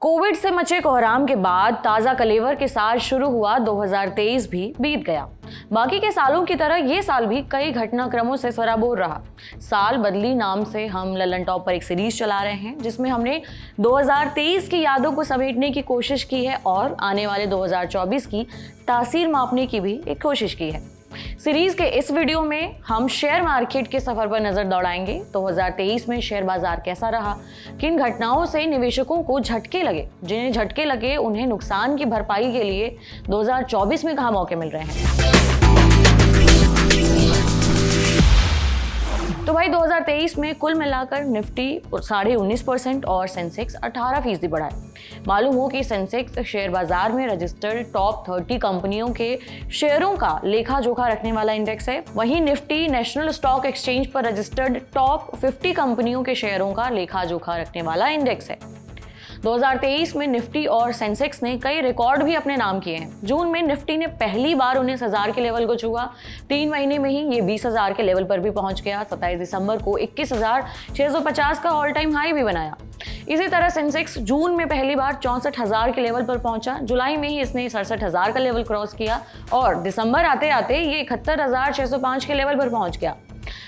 Covid से मचे कोहराम के बाद ताजा कलेवर के साथ शुरू हुआ 2023 भी बीत गया। बाकी के सालों की तरह ये साल भी कई घटनाक्रमों से सराबोर रहा। साल बदली नाम से हम ललन टॉप पर एक सीरीज चला रहे हैं जिसमें हमने 2023 की यादों को समेटने की कोशिश की है और आने वाले 2024 की तासीर मापने की भी एक कोशिश की है। सीरीज के इस वीडियो में हम शेयर मार्केट के सफर पर नजर दौड़ाएंगे। 2023 में शेयर बाजार कैसा रहा, किन घटनाओं से निवेशकों को झटके लगे, जिन्हें झटके लगे उन्हें नुकसान की भरपाई के लिए 2024 में कहां मौके मिल रहे हैं। तो भाई 2023 में कुल मिलाकर निफ्टी 19.5% और सेंसेक्स 18% बढ़ा है। मालूम हो कि सेंसेक्स शेयर बाजार में रजिस्टर्ड टॉप 30 कंपनियों के शेयरों का लेखा जोखा रखने वाला इंडेक्स है। वहीं निफ्टी नेशनल स्टॉक एक्सचेंज पर रजिस्टर्ड टॉप 50 कंपनियों के शेयरों का लेखा जोखा रखने वाला इंडेक्स है। 2023 में निफ्टी और सेंसेक्स ने कई रिकॉर्ड भी अपने नाम किए हैं। जून में निफ्टी ने पहली बार 19,000 के लेवल को छुआ। 3 महीने में ही ये 20,000 के लेवल पर भी पहुंच गया। 27 दिसंबर को 21,650 का ऑल टाइम हाई भी बनाया। इसी तरह सेंसेक्स जून में पहली बार 64,000 के लेवल पर पहुंचा। जुलाई में ही इसने 67,000 का लेवल क्रॉस किया और दिसंबर आते आते ये 71,605 के लेवल पर पहुंच गया।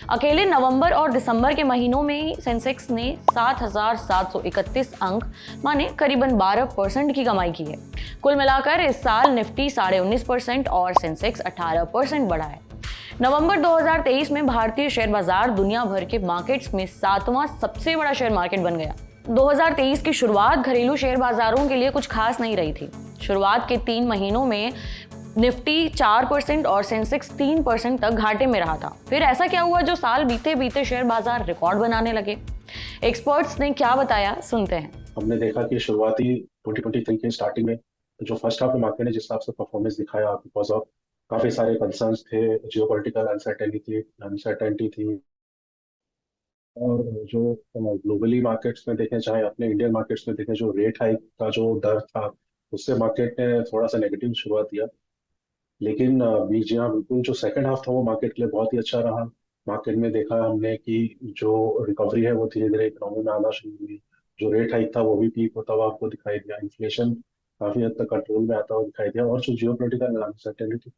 अकेले नवंबर और दिसंबर के महीनों में ही सेंसेक्स ने 7,731 अंक माने करीबन 12% की कमाई की है। कुल मिलाकर इस साल निफ्टी 19.5% और सेंसेक्स 18% बढ़ा है। नवंबर 2023 में भारतीय शेयर बाजार दुनिया भर के मार्केट्स में 7वां सबसे बड़ा शेयर मार्केट बन गया। 2023 की शुरुआत घरेलू शेयर बाजारों के लिए कुछ खास नहीं रही थी। शुरुआत के 3 महीनों में निफ्टी 4% और सेंसेक्स 3% तक घाटे में रहा था। फिर ऐसा क्या हुआ जो साल बीते बीते शेयर बाजार रिकॉर्ड बनाने लगे? एक्सपर्ट्स ने क्या बताया, सुनते हैं। हमने देखा कि शुरुआती 2023 के स्टार्टिंग में जो फर्स्ट हाफ में मार्केट ने जिस हिसाब से परफॉर्मेंस दिखाया बिकॉज ऑफ काफी सारे कंसर्न्स थे, जियोपॉलिटिकल अनसर्टेनिटी थी और जो ग्लोबली मार्केट्स में देखें चाहे अपने इंडियन मार्केट्स में देखें, जो रेट हाइक का जो दर था उससे मार्केट ने थोड़ा सा नेगेटिव शुरुआत किया। लेकिन बीच हाँ बिल्कुल जो सेकंड हाफ था वो मार्केट के लिए बहुत ही अच्छा रहा। मार्केट में देखा हमने कि जो रिकवरी है वो धीरे धीरे इकोनॉमी में आना शुरू हुई। जो रेट हाइक था वो भी पीक होता हुआ आपको दिखाई दिया। इन्फ्लेशन काफी हद तक कंट्रोल में आता हुआ दिखाई दिया और जो जियोपॉलिटिकल अनसर्टेनिटी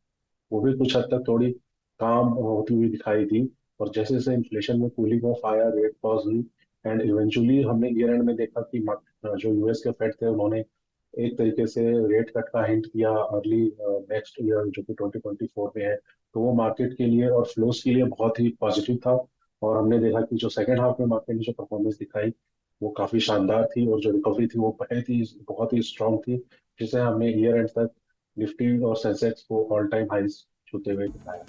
वो भी कुछ हद तक थोड़ी काम होती हुई दिखाई दी। और जैसे जैसे इन्फ्लेशन में कूलिंग ऑफ आया, रेट पॉज हुई एंड इवेंचुअली हमने ईयर एंड में देखा कि जो यूएस के फेड थे उन्होंने एक तरीके से रेट कट का हिंट किया अर्ली नेक्स्ट ईयर जो कि 2024 में है। तो वो मार्केट के लिए और फ्लोस के लिए बहुत ही पॉजिटिव था। और हमने देखा कि जो सेकंड हाफ में मार्केट ने जो परफॉर्मेंस दिखाई वो काफी शानदार थी और जो रिकवरी थी वो बहुत ही स्ट्रांग थी, जिसे हमने ईयर एंड तक निफ्टी और सेंसेक्स को ऑल टाइम हाईज छूते हुए दिखाया।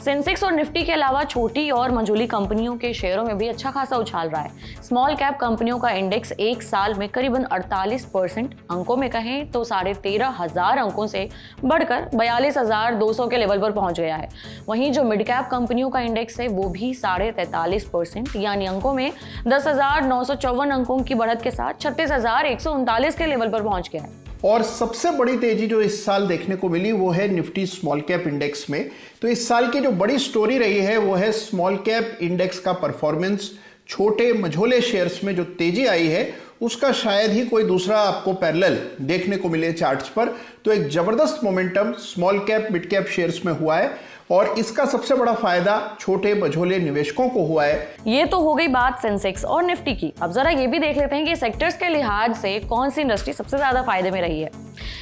सेंसेक्स और निफ्टी के अलावा छोटी और मंझोली कंपनियों के शेयरों में भी अच्छा खासा उछाल रहा है। स्मॉल कैप कंपनियों का इंडेक्स एक साल में करीबन 48%, अंकों में कहें तो 13,500 अंकों से बढ़कर 42,200 के लेवल पर पहुंच गया है। वहीं जो मिड कैप कंपनियों का इंडेक्स है वो भी 43.5% यानी अंकों में 10,954 अंकों की बढ़त के साथ 36,139 के लेवल पर पहुंच गया है। और सबसे बड़ी तेजी जो इस साल देखने को मिली वो है निफ्टी स्मॉल कैप इंडेक्स में। तो इस साल की जो बड़ी स्टोरी रही है वो है स्मॉल कैप इंडेक्स का परफॉर्मेंस। छोटे मझोले शेयर्स में जो तेजी आई है उसका शायद ही कोई दूसरा आपको पैरेलल देखने को मिले चार्ट्स पर। तो एक जबरदस्त momentum small cap mid cap shares में हुआ है और इसका सबसे बड़ा फायदा छोटे मझोले निवेशकों को हुआ है। ये तो हो गई बात सेंसेक्स और निफ्टी की। अब जरा ये भी देख लेते हैं कि सेक्टर्स के लिहाज से कौन सी इंडस्ट्री सबसे ज्यादा फायदे में रही है।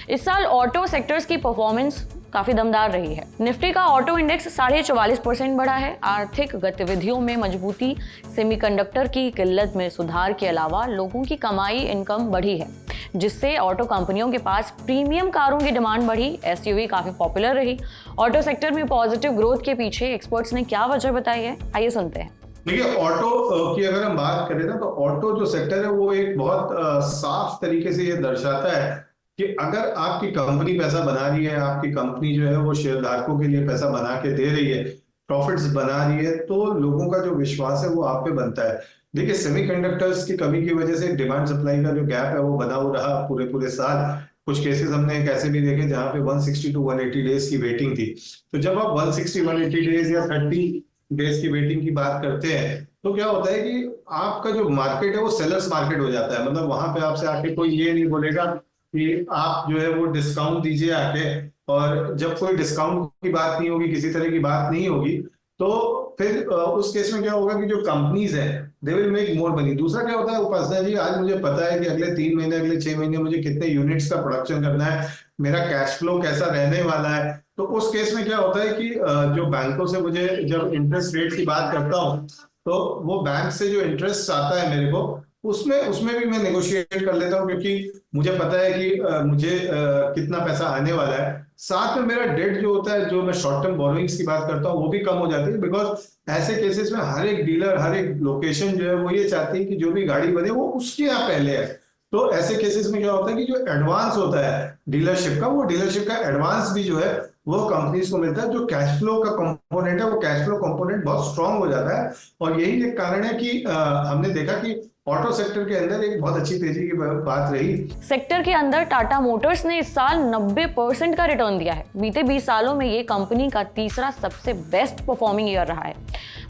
इस साल ऑटो सेक्टर्स की परफॉर्मेंस काफी दमदार रही है। निफ्टी का ऑटो इंडेक्स 44.5% बढ़ा है। आर्थिक गतिविधियों में मजबूती, सेमीकंडक्टर की किल्लत में सुधार के अलावा लोगों की कमाई इनकम बढ़ी है, जिससे ऑटो कंपनियों के पास प्रीमियम कारों की डिमांड बढ़ी। एसयूवी काफी पॉपुलर रही। ऑटो सेक्टर में पॉजिटिव ग्रोथ के पीछे एक्सपर्ट्स ने क्या वजह बताई है, आइए सुनते हैं। देखिए, ऑटो की अगर हम बात करें ना तो ऑटो जो सेक्टर है वो एक बहुत साफ तरीके से ये दर्शाता है कि अगर आपकी कंपनी पैसा बना रही है, आपकी कंपनी जो है वो शेयरधारकों के लिए पैसा बना के दे रही है, प्रॉफिट्स बना रही है, तो लोगों का जो विश्वास है वो आप पे बनता है। देखिए, सेमीकंडक्टर्स की कमी की वजह से डिमांड सप्लाई का जो गैप है वो बना हुआ रहा पूरे साल। कुछ केसेस हमने एक ऐसे भी देखे जहां पे 160 to 180 डेज की वेटिंग थी। तो जब आप 160 180 डेज या 30 डेज की वेटिंग की बात करते हैं तो क्या होता है कि आपका जो मार्केट है वो सेलर्स मार्केट हो जाता है। मतलब वहां पे आपसे आके कोई ये नहीं बोलेगा कि आप जो है वो डिस्काउंट दीजिए आके, और जब कोई डिस्काउंट की बात नहीं होगी, किसी तरह की बात नहीं होगी, तो फिर उस केस में क्या होगा कि जो कंपनीज है they will make more money. दूसरा क्या होता है उपासना जी, आज मुझे पता है कि अगले 3 महीने, अगले 6 महीने मुझे कितने यूनिट्स का प्रोडक्शन करना है, मेरा कैश फ्लो कैसा रहने वाला है। तो उस केस में क्या होता है कि जो बैंकों से मुझे जब इंटरेस्ट रेट की बात करता हूँ, तो वो बैंक से जो इंटरेस्ट आता है मेरे को, उसमें उसमें भी मैं नेगोशिएट कर लेता हूँ, क्योंकि मुझे पता है कि मुझे कितना पैसा आने वाला है। साथ में मेरा डेट जो होता है, जो मैं शॉर्ट टर्म बोरोइंग्स की बात करता हूँ, वो भी कम हो जाती है। बिकॉज ऐसे केसेस में हर एक डीलर, हर एक लोकेशन जो है वो ये चाहती है कि जो भी गाड़ी बने वो उसके यहाँ पहले है। तो ऐसे केसेस में क्या होता है कि जो एडवांस होता है डीलरशिप का, वो डीलरशिप का एडवांस भी जो है वो कंपनीज को मिलता है। जो कैश फ्लो का कंपोनेंट है, वो कैश फ्लो कंपोनेंट बहुत स्ट्रांग हो जाता है। और यही एक कारण है कि हमने देखा कि ऑटो सेक्टर के अंदर एक बहुत अच्छी तेजी की बात रही। सेक्टर के अंदर टाटा मोटर्स ने इस साल 90% का रिटर्न दिया है। बीते 20 सालों में ये कंपनी का तीसरा सबसे बेस्ट परफॉर्मिंग ईयर रहा है।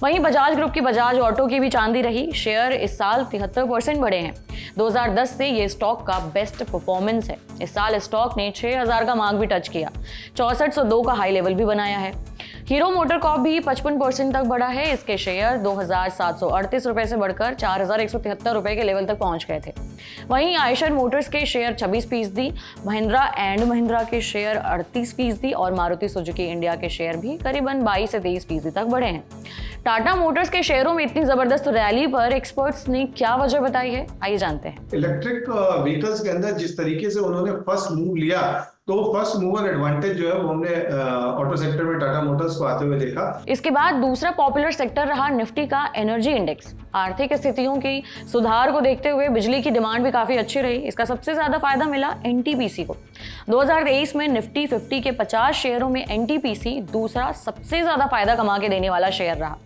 वहीं बजाज ग्रुप की बजाज ऑटो की भी चांदी रही। शेयर इस साल 73% बढ़े हैं। 2010 से ये स्टॉक का बेस्ट परफॉर्मेंस है। इस साल स्टॉक ने 6000 का मार्क भी टच किया, 6402 का हाई लेवल भी बनाया है। हीरो मोटर कॉर्प भी 55% तक बढ़ा है। इसके शेयर 2738 रुपए से बढ़कर 4173 रुपए के लेवल तक पहुंच गए थे। वहीं आयशर मोटर्स के शेयर 26%, महिंद्रा एंड महिंद्रा के शेयर 38% और मारुति सुजुकी इंडिया के शेयर भी करीबन 22 से 23% तक बढ़े हैं। टाटा मोटर्स के शेयरों में इतनी जबरदस्त रैली पर एक्सपर्ट्स ने क्या वजह बताई है, आइए जानते हैं। इलेक्ट्रिक व्हीकल्स के अंदर जिस तरीके से उन्होंने फर्स्ट मूव लिया, तो फर्स्ट मूवर एडवांटेज जो है वो हमने ऑटो सेक्टर में टाटा मोटर्स को आते हुए देखा। इसके बाद दूसरा पॉपुलर सेक्टर रहा निफ्टी का एनर्जी इंडेक्स। आर्थिक स्थितियों की सुधार को देखते हुए बिजली की डिमांड भी काफी अच्छी रही। इसका सबसे ज्यादा फायदा मिला एनटीपीसी को। 2023 में निफ्टी 50 के 50 शेयरों में एनटीपीसी दूसरा सबसे ज्यादा फायदा कमा के देने वाला शेयर रहा।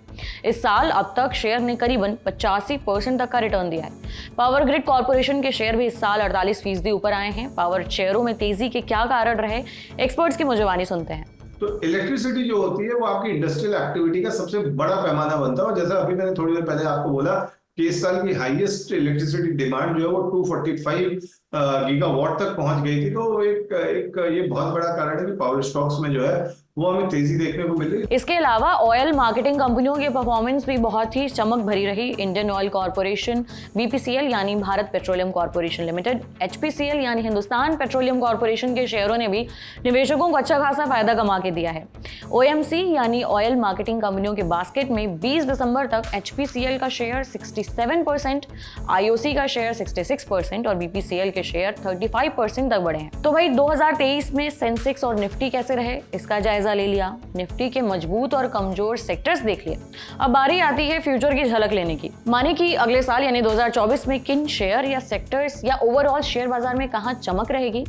इस साल अब तक शेयर ने करीबन 85% तक का रिटर्न दिया है। पावर ग्रिड कॉर्पोरेशन के शेयर भी इस साल 48% ऊपर आए हैं। पावर शेयरों में तेजी के क्या कारण रहे, एक्सपर्ट्स की मुजबानी सुनते हैं। तो इलेक्ट्रिसिटी जो होती है वो आपकी इंडस्ट्रियल एक्टिविटी का सबसे बड़ा पैमाना बनता है। और जैसा अभी मैंने थोड़ी देर पहले आपको बोला कि इस साल की हाईएस्ट इलेक्ट्रिसिटी डिमांड जो है वो 245 गीगावाट तक पहुंच गई थी। तो एक ये बहुत बड़ा कारण है कि पावर स्टॉक्स में जो है वो हमें तेजी देखने को मिल रही है। इसके अलावा ऑयल मार्केटिंग कंपनियों की परफॉर्मेंस भी बहुत ही चमक भरी रही। इंडियन ऑयल कॉर्पोरेशन, बीपीसीएल यानी Bharat petroleum corporation limited, HPCL यानी हिंदुस्तान पेट्रोलियम कॉर्पोरेशन के शेयरों ने भी निवेशकों को अच्छा खासा फायदा कमा के दिया है। ओएमसी यानी ऑयल मार्केटिंग कंपनियों के बास्केट में 20 दिसंबर तक एचपीसीएल का शेयर 67%, आईओसी का शेयर 66% और बीपीसीएल के शेयर 35% तक बढ़े हैं। तो भाई 2023 में सेंसेक्स और निफ्टी कैसे रहे, इसका जायजा ले लिया। निफ्टी के मजबूत और कमजोर सेक्टर्स देख लिए। अब बारी आती है फ्यूचर की झलक लेने की। माने कि अगले साल यानी 2024 में किन शेयर या सेक्टर्स या ओवरऑल शेयर बाजार में कहां चमक रहेगी,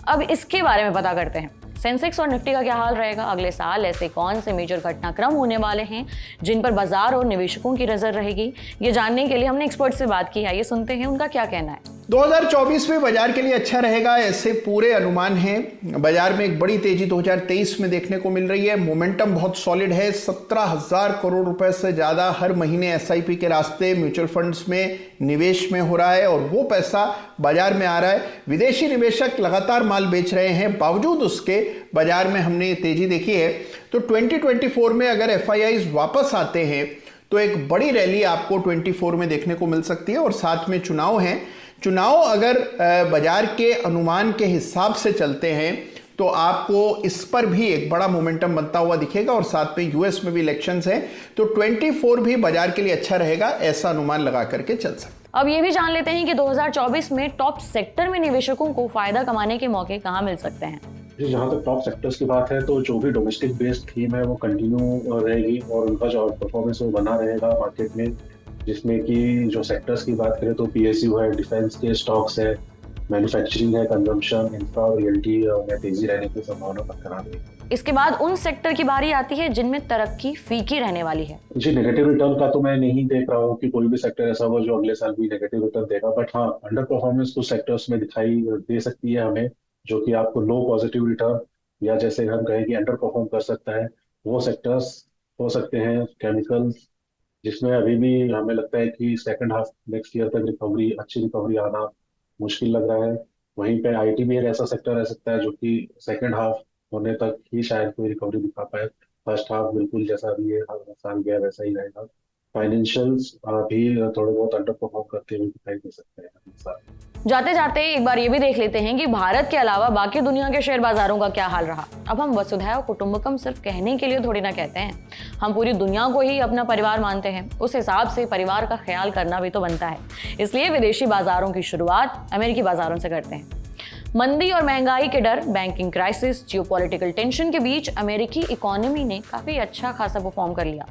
अब इसके बारे में पता करते हैं। सेंसेक्स और निफ्टी का क्या हाल रहेगा अगले साल, ऐसे कौन से मेजर घटनाक्रम होने वाले हैं जिन पर बाजार और निवेशकों की नजर रहेगी, ये जानने के लिए हमने एक्सपर्ट से बात की है। ये सुनते हैं उनका क्या कहना है। 2024 में बाजार के लिए अच्छा रहेगा, ऐसे पूरे अनुमान हैं। बाजार में एक बड़ी तेजी 2023 में देखने को मिल रही है। मोमेंटम बहुत सॉलिड है। 17,000 करोड़ रुपए से ज्यादा हर महीने एसआईपी के रास्ते म्यूचुअल फंड्स में निवेश में हो रहा है और वो पैसा बाजार में आ रहा है। विदेशी निवेशक लगातार माल बेच रहे हैं, बावजूद उसके बाजार में हमने तेजी देखी है। तो 2024 में अगर एफआईआईज वापस आते हैं तो एक बड़ी रैली आपको 24 में देखने को मिल सकती है। और साथ में चुनाव हैं। चुनाव अगर बाजार के अनुमान के हिसाब से चलते हैं तो आपको इस पर भी एक बड़ा मोमेंटम बनता हुआ दिखेगा। और साथ में यूएस में भी इलेक्शंस हैं, तो 24 भी बाजार के लिए अच्छा रहेगा, ऐसा अनुमान लगा करके चल सकता। अब ये भी जान लेते हैं कि 2024 में टॉप सेक्टर में निवेशकों को फायदा कमाने के मौके कहां मिल सकते हैं। जहाँ तक टॉप सेक्टर्स की बात है, तो जो भी डोमेस्टिक बेस्ड थीम है वो कंटिन्यू रहेगी और उनका जो परफॉर्मेंस वो बना रहेगा मार्केट में। जिसमें कि जो सेक्टर्स की बात करें तो पीएसयू है, डिफेंस के स्टॉक्स है, मैन्युफैक्चरिंग है, कंजम्पशन, इंफ्रा और रियल्टी में तेजी रहने की संभावना बरकरार है। इसके बाद उन सेक्टर की बारी आती है जिनमें तरक्की फीकी रहने वाली है। जी, नेगेटिव रिटर्न का तो मैं नहीं देख रहा हूँ कि कोई भी सेक्टर ऐसा हो जो अगले साल भी नेगेटिव रिटर्न देगा। बट हाँ, अंडर परफॉर्मेंस कुछ सेक्टर्स में दिखाई दे सकती है हमें, जो कि आपको लो पॉजिटिव रिटर्न या जैसे हम कहें कि अंडर परफॉर्म कर सकता है। वो सेक्टर्स हो सकते हैं केमिकल्स, जिसमें अभी भी हमें लगता है कि सेकंड हाफ नेक्स्ट ईयर तक अच्छी रिकवरी आना मुश्किल लग रहा है। वहीं पे आईटी भी एक ऐसा सेक्टर रह सकता है जो कि सेकंड हाफ होने तक ही शायद कोई रिकवरी दिखा पाए। फर्स्ट हाफ बिल्कुल जैसा अभी ये साल गया वैसा ही रहेगा। फाइनेंशियल्स भी थोड़े बहुत अंडर परफॉर्म करते हुए दिखाई दे सकते हैं अगले साल। जाते जाते एक बार ये भी देख लेते हैं कि भारत के अलावा बाकी दुनिया के शेयर बाजारों का क्या हाल रहा। अब हम वसुधैव कुटुंबकम सिर्फ कहने के लिए थोड़ी ना कहते हैं, हम पूरी दुनिया को ही अपना परिवार मानते हैं। उस हिसाब से परिवार का ख्याल करना भी तो बनता है। इसलिए विदेशी बाजारों की शुरुआत अमेरिकी बाजारों से करते हैं। मंदी और महंगाई के डर, बैंकिंग क्राइसिस, जियोपॉलिटिकल टेंशन के बीच अमेरिकी इकोनॉमी ने काफी अच्छा खासा परफॉर्म कर लिया।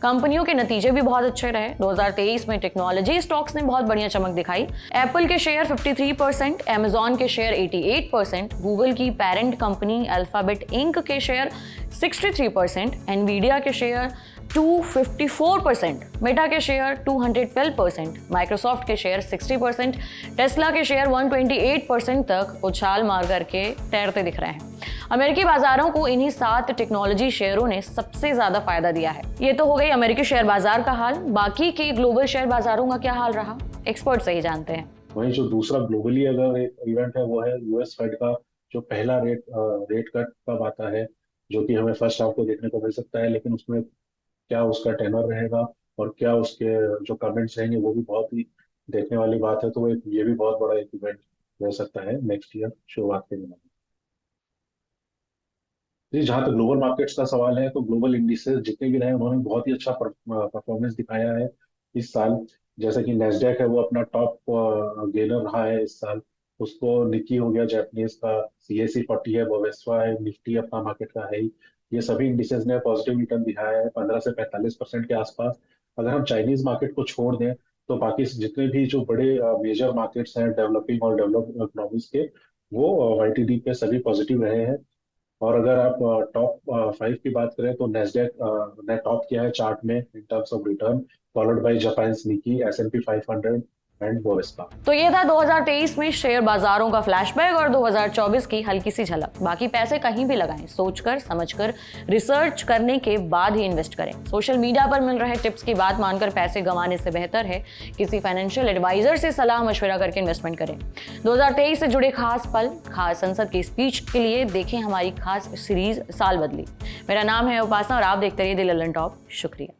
कंपनियों के नतीजे भी बहुत अच्छे रहे। 2023 में टेक्नोलॉजी स्टॉक्स ने बहुत बढ़िया चमक दिखाई। एप्पल के शेयर 53%, अमेजॉन के शेयर 88%, गूगल की पेरेंट कंपनी अल्फाबेट इंक के शेयर 63%, एनवीडिया के शेयर 254%, मेटा के शेयर 212%, माइक्रोसॉफ्ट के शेयर 60%, टेस्ला के शेयर 128% तक उछाल मार करके तैरते दिख रहे हैं। अमेरिकी बाजारों को इन्हीं 7 टेक्नोलॉजी शेयरों ने सबसे ज्यादा फायदा दिया है। ये तो हो गई अमेरिकी शेयर बाजार का हाल। बाकी के ग्लोबल शेयर बाजारों का क्या हाल रहा, एक्सपर्ट से ही जानते हैं। वहीं जो दूसरा ग्लोबली अगर एक इवेंट है वो है यूएस फेड का जो पहला रेट कट कब आता है, जो कि हमें फर्स्ट हाफ को देखने को मिल सकता है। लेकिन उसमें क्या उसका टेनर रहेगा और क्या उसके जो कमेंट्स रहेंगे वो भी बहुत ही देखने वाली बात है। तो ये भी बहुत बड़ा एक इवेंट हो सकता है नेक्स्ट ईयर शुरुआत के दिनों में। जी, जहाँ तक ग्लोबल मार्केट्स का सवाल है तो ग्लोबल इंडिसेस जितने भी रहे उन्होंने बहुत ही अच्छा परफॉर्मेंस दिखाया है इस साल। जैसे कि नेस्डैक है वो अपना टॉप गेनर रहा है इस साल। उसको निकी हो गया जापानीज का, सीएसी 40 है, बवेस्वा है, निफ्टी अपना मार्केट का है ही। ये सभी इंडिसेस ने पॉजिटिव रिटर्न दिखाया है 15 से 45% के आसपास। अगर हम चाइनीज मार्केट को छोड़ दें तो बाकी जितने भी जो बड़े मेजर मार्केट्स हैं डेवलपिंग और डेवलप्ड इकोनॉमीज के, वो वाईटीडी पे सभी पॉजिटिव रहे हैं। और अगर आप टॉप 5 की बात करें तो नेस्डैक ने टॉप किया है चार्ट में in terms of return, followed by Japan Nikkei, S and P 500 and Bovespa. तो ये था 2023 में शेयर बाजारों का फ्लैशबैक और 2024 की हल्की सी झलक। बाकी पैसे कहीं भी लगाएं, सोचकर समझकर रिसर्च करने के बाद ही इन्वेस्ट करें। सोशल मीडिया पर मिल रहे टिप्स की बात मानकर पैसे गंवाने से बेहतर है किसी फाइनेंशियल एडवाइजर से सलाह मशवरा करके इन्वेस्टमेंट करें। 2023 से जुड़े खास पल, खास संसद की स्पीच के लिए देखें हमारी खास सीरीज साल बदली। मेरा नाम है उपासना और आप देखते रहिए द ललन टॉप। शुक्रिया।